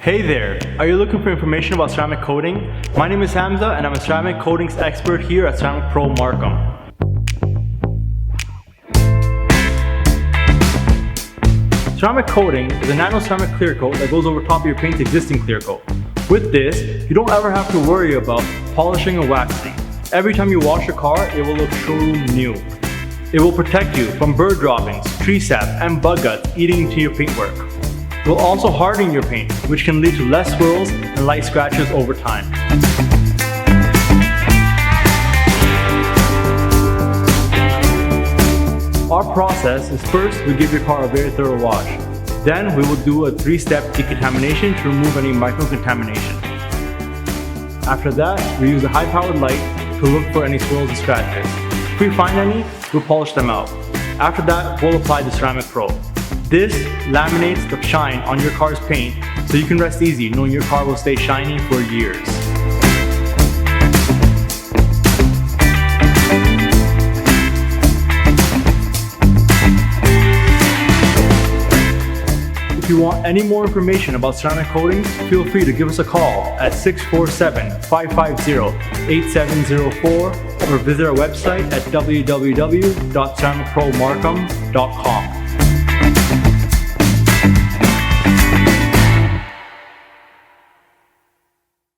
Hey there! Are you looking for information about ceramic coating? My name is Hamza and I'm a ceramic coatings expert here at Ceramic Pro Markham. Ceramic coating is a nano-ceramic clear coat that goes over top of your paint's existing clear coat. With this, you don't ever have to worry about polishing or waxing. Every time you wash your car, it will look showroom new. It will protect you from bird droppings, tree sap, and bug guts eating into your paintwork. It will also harden your paint, which can lead to less swirls and light scratches over time. Our process is first we give your car a very thorough wash. Then we will do a 3-step decontamination to remove any micro-contamination. After that, we use a high-powered light to look for any swirls and scratches. If we find any, we'll polish them out. After that, we'll apply the Ceramic Pro. This laminates the shine on your car's paint so you can rest easy knowing your car will stay shiny for years. If you want any more information about ceramic coatings, feel free to give us a call at 647-550-8704 or visit our website at www.ceramicpromarkham.com.